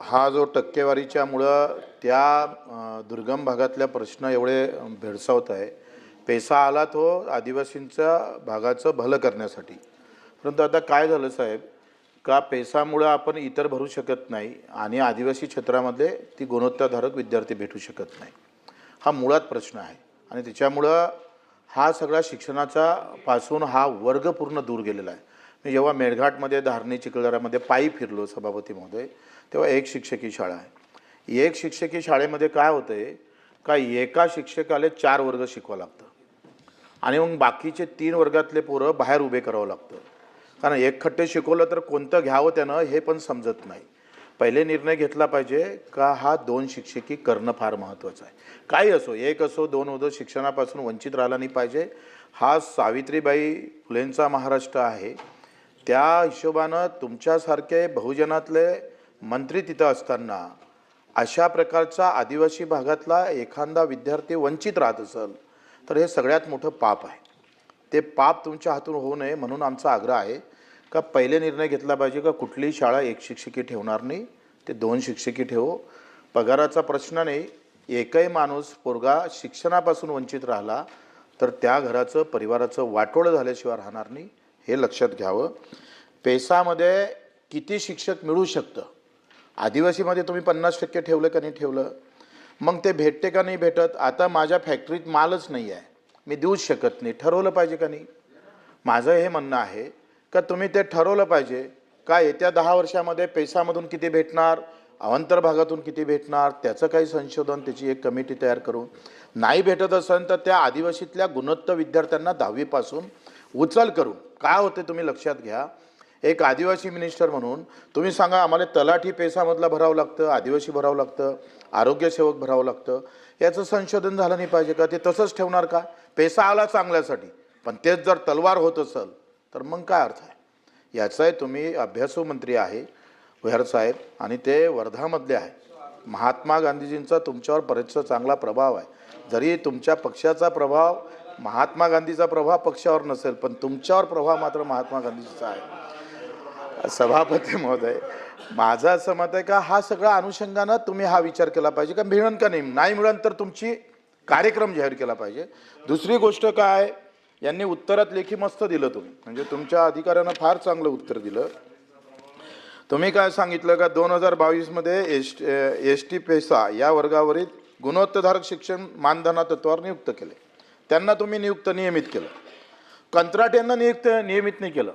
हा जो टक्केवारीच्यामुळं त्या दुर्गम भागातल्या प्रश्न एवढे भेडसावत आहे. पैसा आला तो आदिवासींच्या भागाचं भलं करण्यासाठी. परंतु आता काय झालं साहेब, का पैसामुळं आपण इतर भरू शकत नाही आणि आदिवासी क्षेत्रामध्ये ती गुणवत्ताधारक विद्यार्थी भेटू शकत नाही. हा मुळात प्रश्न आहे आणि त्याच्यामुळं हा सगळा शिक्षणाचा पासून हा वर्ग पूर्ण दूर गेलेला आहे. मी जेव्हा मेळघाटमध्ये, धारणी, चिखलदऱ्यामध्ये पायी फिरलो सभापती महोदय, तेव्हा एक शिक्षकी शाळा आहे. एक शिक्षकी शाळेमध्ये काय होतं आहे का एका शिक्षकाला 4 वर्ग शिकवावं लागतं आणि मग बाकीचे 3 वर्गातले पोरं बाहेर उभे करावं लागतं. कारण एकखट्टे शिकवलं तर कोणतं घ्यावं त्यानं हे पण समजत नाही. पहिले निर्णय घेतला पाहिजे का हा 2 शिक्षकी करणं फार महत्त्वाचं आहे. काही असो, 1 असो 2 असो, शिक्षणापासून वंचित राहिला नाही पाहिजे. हा सावित्रीबाई फुलेंचा महाराष्ट्र आहे. त्या हिशोबानं तुमच्यासारखे बहुजनातले मंत्री तिथं असताना अशा प्रकारचा आदिवासी भागातला एखादा विद्यार्थी वंचित राहत असेल तर हे सगळ्यात मोठं पाप आहे. ते पाप तुमच्या हातून होऊ नये म्हणून आमचा आग्रह आहे का पहिले निर्णय घेतला पाहिजे का कुठलीही शाळा 1 शिक्षकी ठेवणार नाही, ते 2 शिक्षकी ठेवो. पगाराचा प्रश्न नाही, एकही माणूस पोरगा शिक्षणापासून वंचित राहिला तर त्या घराचं, परिवाराचं वाटोळं झाल्याशिवाय राहणार नाही, हे लक्षात घ्यावं. पैसामध्ये किती शिक्षक मिळू शकतं, आदिवासीमध्ये तुम्ही 50% ठेवलं का नाही ठेवलं, मग ते भेटते का नाही भेटत. आता माझ्या फॅक्टरीत मालच नाही आहे, मी देऊच शकत नाही, ठरवलं पाहिजे का नाही. माझं हे म्हणणं आहे का तुम्ही ते ठरवलं पाहिजे का येत्या 10 वर्षामध्ये पैसामधून किती भेटणार, अवांतर भागातून किती भेटणार, त्याचं काही संशोधन, त्याची एक कमिटी तयार करून नाही भेटत असेल तर त्या आदिवासीतल्या गुणवत्ता विद्यार्थ्यांना 10वीपासून उचल करून काय होते तुम्ही लक्षात घ्या. एक आदिवासी मिनिस्टर म्हणून तुम्ही सांगा आम्हाला तलाठी पैसामधला भरावं लागतं, आदिवासी भरावं लागतं, आरोग्यसेवक भरावं लागतं, याचं संशोधन झालं नाही पाहिजे का. ते तसंच ठेवणार का. पैसा आला चांगल्यासाठी, पण तेच जर तलवार होत असेल तर मग काय अर्थ आहे. याचाही तुम्ही अभ्यासू मंत्री आहे भुयार साहेब आणि ते वर्धामधले आहे. महात्मा गांधीजींचा तुमच्यावर बरेचसा चांगला प्रभाव आहे. जरी तुमच्या पक्षाचा प्रभाव, महात्मा गांधीचा प्रभाव पक्षावर नसेल, पण तुमच्यावर प्रभाव मात्र महात्मा गांधीजीचा आहे. सभापती महोदय, माझं असं मत आहे का हा सगळा अनुषंगानं तुम्ही हा विचार केला पाहिजे का मिळेल का नाही, नाही मिळेल तर तुमची कार्यक्रम जाहीर केला पाहिजे. दुसरी गोष्ट काय, यांनी उत्तरात लेखी मस्त दिलं तुम्ही, म्हणजे तुमच्या अधिकाऱ्यांना फार चांगलं उत्तर दिलं. तुम्ही काय सांगितलं का 2022मध्ये एस टी पैसा या वर्गावरील गुणवत्ताधारक शिक्षण मानधना तत्वावर नियुक्त केले. त्यांना तुम्ही नियमित केलं. कंत्राट्यांना नियमित नाही केलं.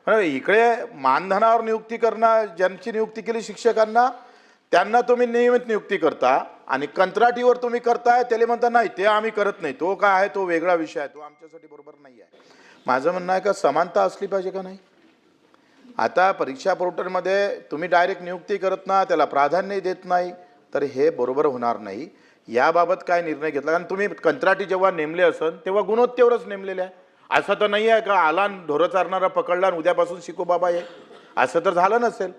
इकडे मानधनावर नियुक्ती करणं, ज्यांची नियुक्ती केली शिक्षकांना त्यांना तुम्ही नियमित नियुक्ती करता आणि कंत्राटीवर तुम्ही करताय त्याला म्हणता नाही ते आम्ही करत नाही, तो काय आहे तो वेगळा विषय आहे, तो आमच्यासाठी बरोबर नाही आहे. माझं म्हणणं आहे का समानता असली पाहिजे का नाही. आता परीक्षा पोर्टलमध्ये तुम्ही डायरेक्ट नियुक्ती करत ना, त्याला प्राधान्य देत नाही, तर हे बरोबर होणार नाही. याबाबत काय निर्णय घेतला. कारण तुम्ही कंत्राटी जेव्हा नेमले असन तेव्हा गुणवत्तेवरच नेमलेले आहे. असं तर नाही आहे का आला ढोरं चारणारा पकडला आणि उद्यापासून शिको बाबा हे, असं तर झालं नसेल.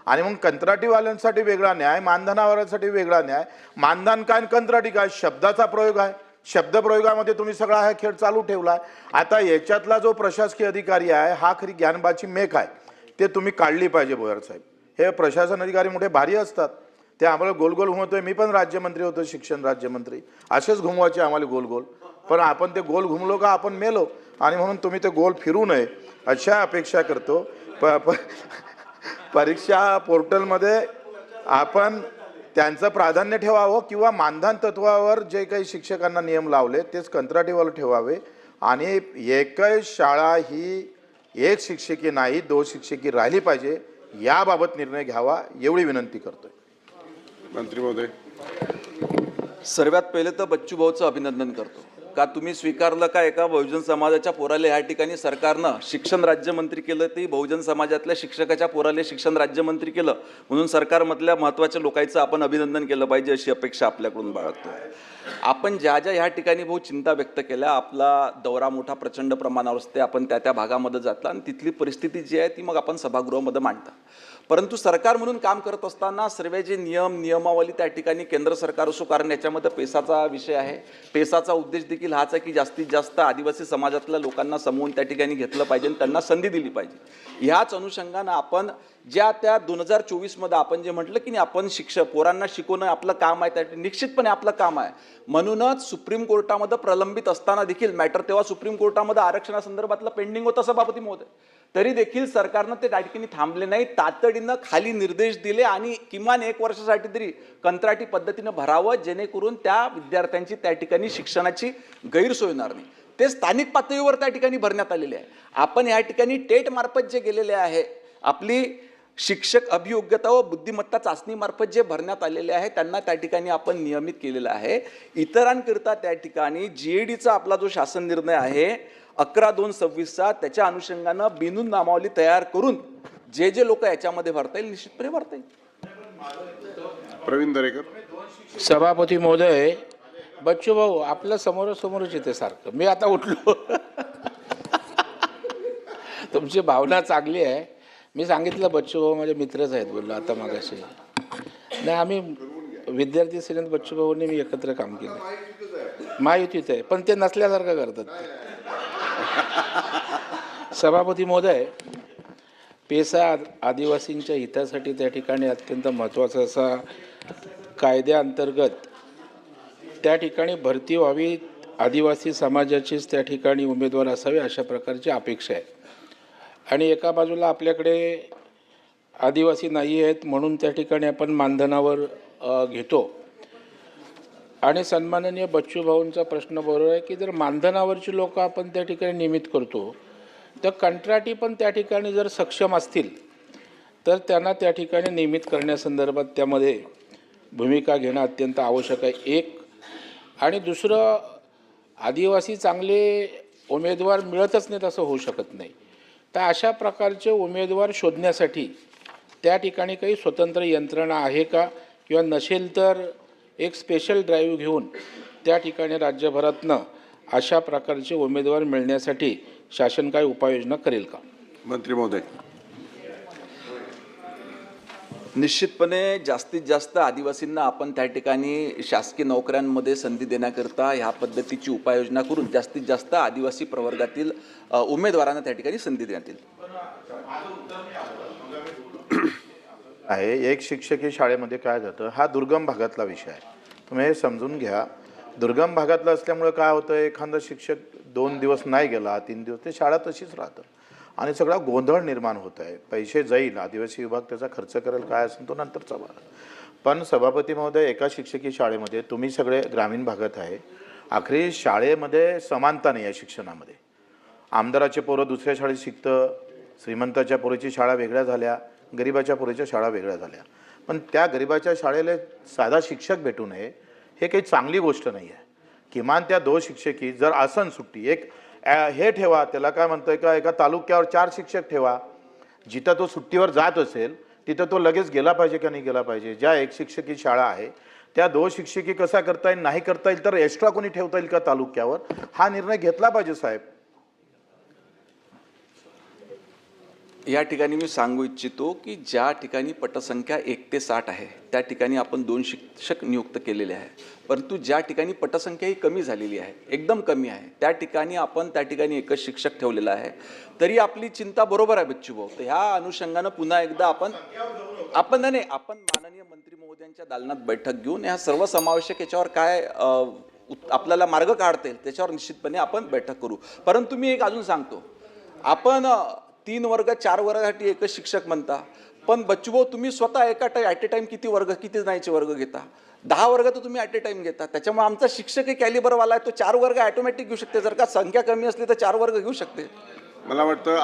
आणि मग कंत्राटीवाल्यांसाठी वेगळा न्याय, मानधनावाल्यांसाठी वेगळा न्याय. मानधन काय कंत्राटी काय, शब्दाचा प्रयोग आहे. शब्दप्रयोगामध्ये तुम्ही सगळा हा खेळ चालू ठेवला आहे. आता याच्यातला जो प्रशासकीय अधिकारी आहे हा खरी ज्ञानबाची मेख आहे, ते तुम्ही काढली पाहिजे भुयार साहेब. हे प्रशासन अधिकारी मोठे भारी असतात, ते आम्हाला गोल गोल घुमवतोय. मी पण राज्यमंत्री होतो, शिक्षण राज्यमंत्री, असेच घुमवायचे आम्हाला गोल गोल. पण आपण ते गोल घुमलो का आपण मेलो, आणि म्हणून तुम्ही ते गोल फिरू नये अशा अपेक्षा करतो. परीक्षा पोर्टलमध्ये आपण त्यांचं प्राधान्य ठेवावं किंवा मानधन तत्वावर जे काही शिक्षकांना नियम लावले तेच कंत्राटीवाला ठेवावे. आणि एकही शाळा ही 1 शिक्षकी नाही 2 शिक्षकी राहिली पाहिजे, याबाबत निर्णय घ्यावा एवढी विनंती करतोय. मंत्री महोदय, सर्वात पहिले तर बच्चू भाऊचं अभिनंदन करतो का तुम्ही स्वीकारलं का एका बहुजन समाजाच्या पोराले ह्या ठिकाणी सरकारनं शिक्षण राज्यमंत्री केलं, ते बहुजन समाजातल्या शिक्षकाच्या पोराले शिक्षण राज्यमंत्री केलं, म्हणून सरकारमधल्या महत्त्वाच्या लोकांचं आपण अभिनंदन केलं पाहिजे अशी अपेक्षा आपल्याकडून बाळगतो. आपण ज्या ज्या ह्या ठिकाणी भाऊ चिंता व्यक्त केल्या, आपला दौरा मोठा प्रचंड प्रमाणावर असते, आपण त्या भागामध्ये जातला आणि तिथली परिस्थिती जी आहे ती मग आपण सभागृहामध्ये मांडता. परंतु सरकार म्हणून काम करत असताना सर्व जे नियमावली त्या ठिकाणी केंद्र सरकार असो, कारण याच्यामध्ये पैसाचा विषय आहे. पैसाचा उद्देश देखील हाच आहे की जास्तीत जास्त आदिवासी समाजातल्या लोकांना समवून त्या ठिकाणी घेतलं पाहिजे आणि त्यांना संधी दिली पाहिजे. ह्याच अनुषंगानं आपण ज्या त्या 2024मध्ये आपण जे म्हटलं की नाही, आपण पोरांना शिकवणं आपलं काम आहे, त्या निश्चितपणे आपलं काम आहे. म्हणूनच सुप्रीम कोर्टामध्ये प्रलंबित असताना देखील मॅटर तेव्हा सुप्रीम कोर्टामध्ये आरक्षणासंदर्भातलं पेंडिंग होतं सभापती महोदय, तरी देखील सरकारनं ते त्या ठिकाणी थांबले नाही. तातडीनं खाली निर्देश दिले आणि किमान 1 वर्षासाठी तरी कंत्राटी पद्धतीनं भरावं, जेणेकरून त्या विद्यार्थ्यांची त्या ठिकाणी शिक्षणाची गैरसोय होणार नाही. ते स्थानिक पातळीवर त्या ठिकाणी भरण्यात आलेले आहे. आपण या ठिकाणी टेट मार्फत जे गेलेले आहे, आपली शिक्षक अभियोग्यता व बुद्धिमत्ता चाचणीमार्फत जे भरण्यात आलेले आहे त्यांना त्या ठिकाणी आपण नियमित केलेलं आहे. इतरांकरिता त्या ठिकाणी GADचा आपला जो शासन निर्णय आहे 11/2/26चा, त्याच्या अनुषंगानं बिनून नामावली तयार करून जे लोक याच्यामध्ये भरता येईल निश्चितपणे भरता येईल. प्रवीण दरेकर. सभापती महोदय, बच्चू भाऊ आपलं समोरासमोरच येते सारखं. मी आता उठलो. तुमची भावना चांगली आहे. मी सांगितलं बच्चू भाऊ माझे मित्रच आहेत बोललो आता मागाशी. नाही, आम्ही विद्यार्थी सेनेत बच्चू भाऊंनी मी एकत्र काम केलं. महायुतीत आहे, पण ते नसल्यासारखं करतात. सभापती महोदय, पेसा आदिवासींच्या हितासाठी त्या ठिकाणी अत्यंत महत्त्वाचा असा कायद्याअंतर्गत त्या ठिकाणी भरती व्हावी, आदिवासी समाजाचीच त्या ठिकाणी उमेदवार असावे अशा प्रकारची अपेक्षा आहे. आणि एका बाजूला आपल्याकडे आदिवासी नाही आहेत म्हणून त्या ठिकाणी आपण मानधनावर घेतो. आणि सन्माननीय बच्चू भाऊंचा प्रश्न बरोबर आहे की जर मानधनावरची लोक आपण त्या ठिकाणी नियमित करतो, तर कंत्राटी पण त्या ठिकाणी जर सक्षम असतील तर त्यांना त्या ठिकाणी नियमित करण्यासंदर्भात त्यामध्ये भूमिका घेणं अत्यंत आवश्यक आहे. एक आणि दुसरं, आदिवासी चांगले उमेदवार मिळतच नाहीत असं होऊ शकत नाही. तर अशा प्रकारचे उमेदवार शोधण्यासाठी त्या ठिकाणी काही स्वतंत्र यंत्रणा आहे का, किंवा नसेल तर एक स्पेशल ड्राईव्ह घेऊन त्या ठिकाणी राज्यभरातनं अशा प्रकारचे उमेदवार मिळण्यासाठी शासन काय उपाययोजना करेल का? मंत्री महोदय. निश्चितपणे जास्तीत जास्त आदिवासींना आपण त्या ठिकाणी शासकीय नोकऱ्यांमध्ये संधी देण्याकरता ह्या पद्धतीची उपाययोजना करून जास्तीत जास्त आदिवासी प्रवर्गातील उमेदवारांना त्या ठिकाणी संधी देण्यात येईल. आहे एक शिक्षकी शाळेमध्ये काय जातं, हा दुर्गम भागातला विषय आहे. तुम्ही हे समजून घ्या. दुर्गम भागातला असल्यामुळे काय होतं, एखादा शिक्षक 2 दिवस नाही गेला, 3 दिवस, ते शाळा तशीच राहतं आणि सगळा गोंधळ निर्माण होत आहे. पैसे जाईल, आदिवासी विभाग त्याचा खर्च करेल, काय असेल तो नंतरचा भाग. पण सभापती महोदय, एका शिक्षकी शाळेमध्ये तुम्ही सगळे ग्रामीण भागात आहे, आखरी शाळेमध्ये समानता नाही आहे शिक्षणामध्ये. आमदाराचे पोरं दुसऱ्या शाळेत शिकतं, श्रीमंताच्या पोरीची शाळा वेगळ्या झाल्या, गरिबाच्या पोरीच्या शाळा वेगळ्या झाल्या. पण त्या गरिबाच्या शाळेला साधा शिक्षक भेटू नये हे काही चांगली गोष्ट नाही आहे. किमान त्या 2 शिक्षकी जर आसन सुट्टी एक हे ठेवा, त्याला काय म्हणतोय का, एका तालुक्यावर 4 शिक्षक ठेवा. जिथं तो सुट्टीवर जात असेल तिथं तो लगेच गेला पाहिजे का नाही गेला पाहिजे. ज्या 1 शिक्षकी शाळा आहे त्या 2 शिक्षकी कसा करता येईल, नाही करता येईल तर एक्स्ट्रा कोणी ठेवता येईल का तालुक्यावर, हा निर्णय घेतला पाहिजे साहेब. या ठिकाणी मी सांगू इच्छितो की ज्या ठिकाणी पटसंख्या 1 ते 60 आहे त्या ठिकाणी आपण 2 शिक्षक नियुक्त केलेले आहे. परंतु ज्या ठिकाणी पटसंख्या ही कमी झालेली आहे, एकदम कमी आहे, त्या ठिकाणी आपण त्या ठिकाणी एकच शिक्षक ठेवलेला आहे. तरी आपली चिंता बरोबर आहे बच्चू भाऊ. तर ह्या अनुषंगानं पुन्हा एकदा आपण माननीय मंत्री महोदयांच्या दालनात बैठक घेऊन ह्या सर्व समावेशक याच्यावर काय आपल्याला मार्ग काढता येईल त्याच्यावर निश्चितपणे आपण बैठक करू. परंतु मी एक अजून सांगतो, आपण 3 वर्ग 4 वर्गासाठी एकच शिक्षक म्हणता, पण बच्चूभाऊ तुम्ही स्वतः ॲट ए टाइम किती नाहीचे वर्ग घेता, 10 वर्ग तर तुम्ही ॲट ए टाइम घेता. त्याच्यामुळे आमचा शिक्षक कॅलिबरवाला आहे, तो 4 वर्ग ऑटोमॅटिक घेऊ शकते. जर का संख्या कमी असली तर 4 वर्ग घेऊ शकते. मला वाटतं